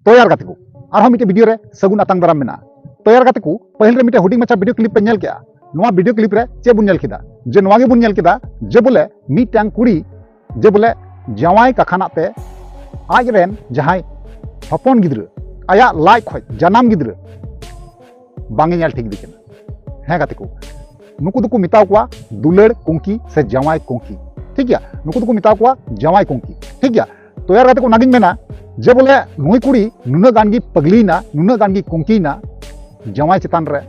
तैयार गाते को और मिटे वीडियो रे सगुन आतंग दाराम मेना तैयार गाते को पहल रे मिटे हुडिंग मचा वीडियो क्लिप पे नेल केया नोआ वीडियो क्लिप रे चे बुन नेल केदा जे नोआ गे बुन नेल केदा जे बोले मिटांग कुड़ी जे बोले जवाई कखाना पे आज रेन जहां हपन गिद्र आया लाइ खय जनाम गिद्र बांगे नेल ठीक दिकेना हे गाते को नुकु दुकु मिताव कोआ दुलड़ कुंकी से जवाई कुंकी ठीक गया नुकु दुकु मिताव कोआ जवाई कुंकी ठीक गया तैयार गाते को नागिन मेना जे बोले नुई कुड़ी नुना गानगी पगलीना नुना गानगी कुंकीना जवाई चितान रे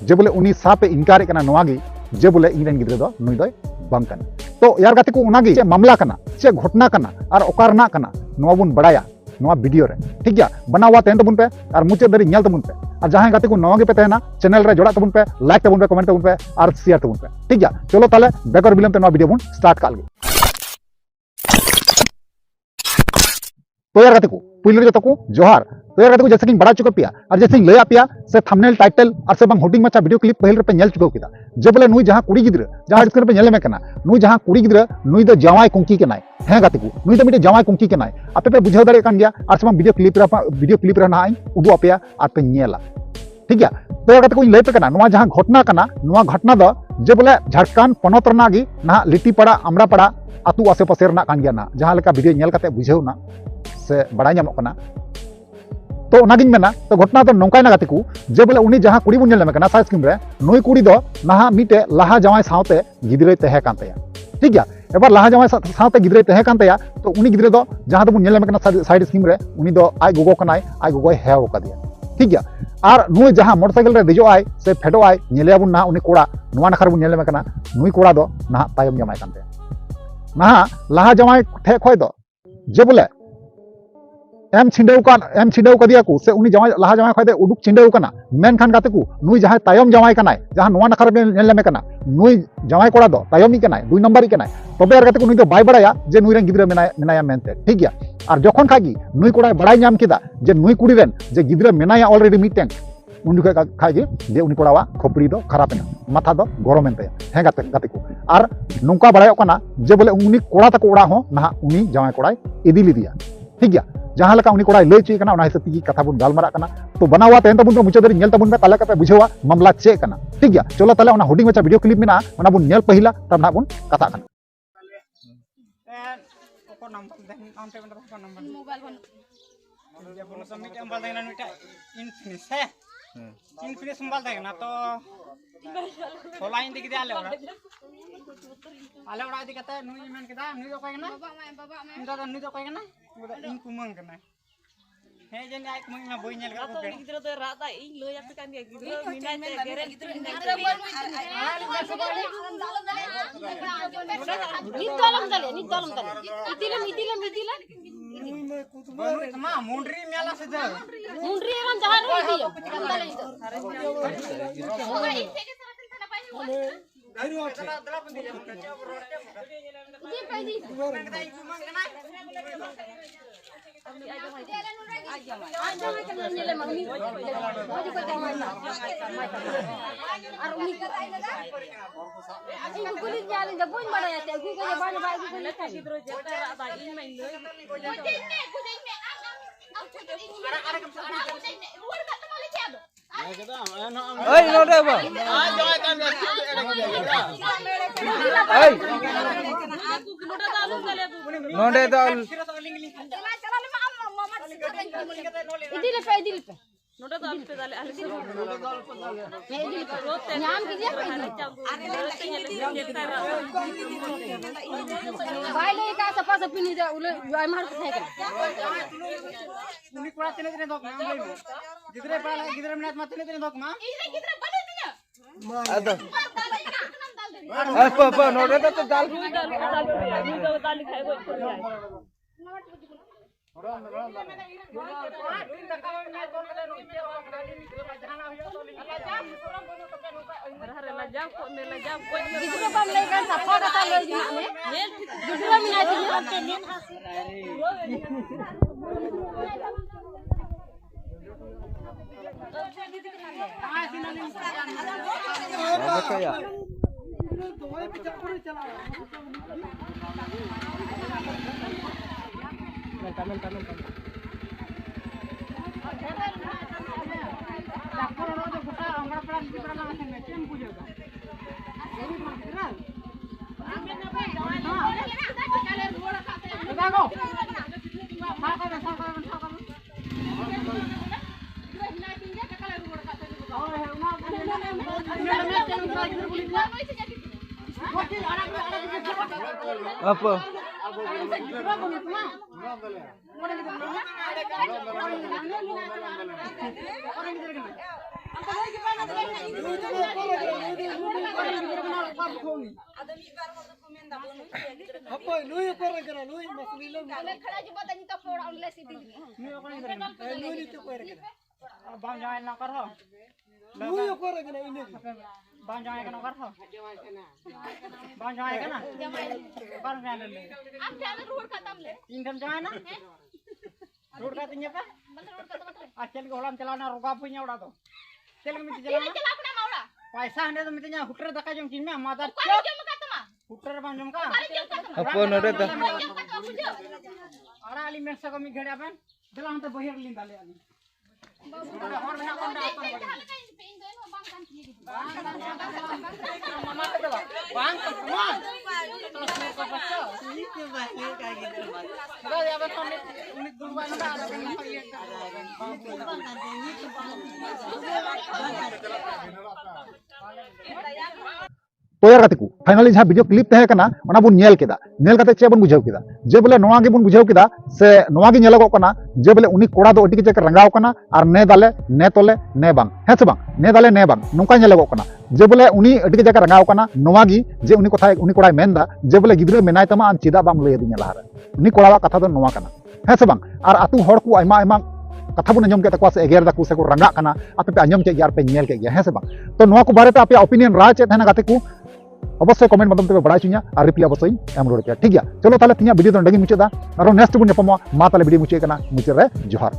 जे बोले उनी सापे इनकार कना नोआगी जे बोले इनरेन गिद्रे दो नुई दोय बांग कना तो यार गाते को उनागी चे मामला कना चे घटना कना और ओकारना कना नोआ बुन बड़ाया नोआ वीडियो रे ठीक गया बनावा तेन तबुन पे और मुचे दरी नेल तबुन पे और जहां गाते को नोआ गे पे तहना चैनल रे जोड़ा तबुन पे लाइक तबुन पे कमेंट तबुन पे और शेयर तबुन पे ठीक गया चलो ताले बेकर बिलम ते नोआ वीडियो बुन स्टार्ट काल गे तो यार गाते को पुइल जो तको जोहार तो यार गाते को जैसे कि बड़ा चुका पिया और जैसे लया पिया से थंबनेल टाइटल और से बंग होर्डिंग मचा वीडियो क्लिप पहल पे नेल चुका किदा जे बोले नुई जहां कुड़ी गिद्र जहां स्क्रीन पे नेल में कना नुई जहां कुड़ी गिद्र नुई दो जवाई कुंकी के नाय हे गाते को नुई दो मिटे जवाई कुंकी के नाय आपे पे बुझाव दारे कान गया और से वीडियो क्लिप रे ना उदु आपया और पे नेला ठीक गया तो यार गाते को लय पे कना नुआ जहां घटना कना नुआ घटना दो जे बोले झारखंड पनत रना गी ना लिटीपाड़ा आमरापाड़ा आतु आसे पासे रना कान गया ना जहां लेका वीडियो नेल काते बुझाव ना से बड़ा नामक कना तो नागिन मेना तो घटना तो नौकाय ना गाते को जे बोले उनी जहां कुड़ी बुन नेल में कना साइज स्क्रीन रे नोई कुड़ी दो नहा मिटे लाहा जवाई सावते गिद्रे तहे कान तया ठीक गया एबार लाहा जवाई सावते गिद्रे तहे कान तया तो उनी गिद्रे दो जहां तो बुन नेल में कना साइड स्क्रीन रे उनी दो आय गोगो कनाय आय गोगोय हेव का दिया ठीक गया और नुई जहां मोटरसाइकिल रे देजो आय से फेडो आय नेले बुन ना उनी कोड़ा नोआ नखर बुन नेल में कना नुई कोड़ा दो ना तायम जमाय कान तया ना लाहा जवाई ठे खय दो जे बोले एम छिंडेव कदिया को से उनी जवाई लाहा जवाई खय दे उडुक छिंडेव कना मेन खान गाते को नुई जहां तायम जवाई कनाय जहां नोआ नखर नेल में कना नुई जवाई कोड़ा दो तायमी कनाय 2 नंबर कनाय तबे यार गाते को नुई दो बाय बड़ाया जे नुई रेन गिद्रा मेनाया मेनते ठीक गया और जखन खागी नुई कोड़ा बड़ाय नाम किदा जे नुई कुड़ी रेन जे गिद्रा मेनाया ऑलरेडी मिटें उन खागी जे उनी कोड़ावा खोपड़ी दो खराब एना माथा दो गरम एनते हे गाते को और नोंका बड़ाय कना जे बोले उनी कोड़ा तको ओड़ा हो ना उनी जवाई कोड़ाय इदी लिदिया ठीक गया जहां लका उनी कोड़ाय लय चुई कना उना हिसाब ती कथा बुन गालमारा कना तो बनावा तेन तबुन पे मुचादरी नेल तबुन पे ताले कापे बुझेवा मामला चे कना ठीक गया चलो ताले उना हुडिंग मचा वीडियो क्लिप मेना उना बुन नेल पहिला तब ना बुन कथा कना को नंबर देन काउंट पे को नंबर मोबाइल बन जे बोलो सबमिट मोबाइल देना नुटा इनफिनिश है इनफिनिश मोबाइल देना तो ऑनलाइन दिख दे आले ओड़ा दिख कते नुई मेन केदा नुई दो कय ना बाबा मैं दादा नुई दो कय ना इन कुमंग कना हे जे आय कुमंग ना बोई नेल का तो गिद्र तो राता इन लय आप कान गिद्र मिना ते गेरे गिद्र नितलम दले इतिला मा मुंडरी मेला से जा मुंडरी एवं जहां रो गाइरो चला दला बंदी ले ये पहली कदाई कुमंग ना आज के नेले मम्मी आज को जमाई और उनी कराई लगा इन गुली जाले जब बोन बड़ा जाते गु को बाने बाई गु लिखा गिद्रो जता बा इन में लय गुजइन में अरे रोड का तमले क्या दो ओए नोडे बा आ जय कान ओए नोडे दाल इदिले पे नोडे दाल पे दाल नाम कीजिए भाई ले का सपा सपिनी दे उले मार के थे उनी कोड़ा तेने दो नाम ले गिद्रे पाला गिद्रे मिनट मत तेने दो मां गिद्रे बने दिया अद प नोडे तो दाल दाल खाए गो Apa? Apa lu yang korang kena lu yang masuk bilang lu itu korang kena Bang jangan nakar ho. lu yang korang kena ini Bang jangan kena nakar ho. Bang jangan kena. Bang jangan le. Indam jangan na. Road katanya apa? Acel ke holam celana roga punya udah tuh. Cel ke miti celana. Paisa anda tuh mitinya huter daka jong cinna mata. Huter bang jom ka. Apa nore ta? Ara alim meksa kami gede apa? Dalam tuh bahir linda le ali. Bang, teman. itu bahaya kayak gitu mas Sudah ya bang, unit duluan udah ada yang lagi. तोयर कते को finally जहां video clip तहे कना ओना बुन nail केदा nail कते चे बन बुझाव केदा जे बोले नोवा गे बुन बुझाव केदा से नोवा गे नेलगो कना जे बोले उनी कोड़ा दो अडी के रंगाव कना और ने दाले ने तोले ने बांग हे से बांग ने दाले ने बांग नोका नेलगो कना जे बोले उनी अडी के रंगाव कना नोवा गी जे उनी कथा उनी कोड़ाय मेनदा जे बोले गिद्रे मेनाय तमा आम चिदा बाम लय दिnya लाहारे उनी कोड़ावा कथा दो नोवा कना हे से बांग और आतु हड़ को आयमा आयमा कथा बन आंजम के तकवा से एगेर दाकू से को रंगा कना आपे पे आंजम के यार पे नेल के गया हे से बांग तो नोवा को बारे पे आपे ओपिनियन राय चे थना गाते को अवश्य कमेंट माध्यम ते बड़ा चुनिया और रिप्लाई अवश्य एम रोड के ठीक है चलो ताले तिया वीडियो तो डंगी मुचादा और नेक्स्ट बुन नेपमा मा ताले वीडियो मुचे कना मुचे रे जोहार।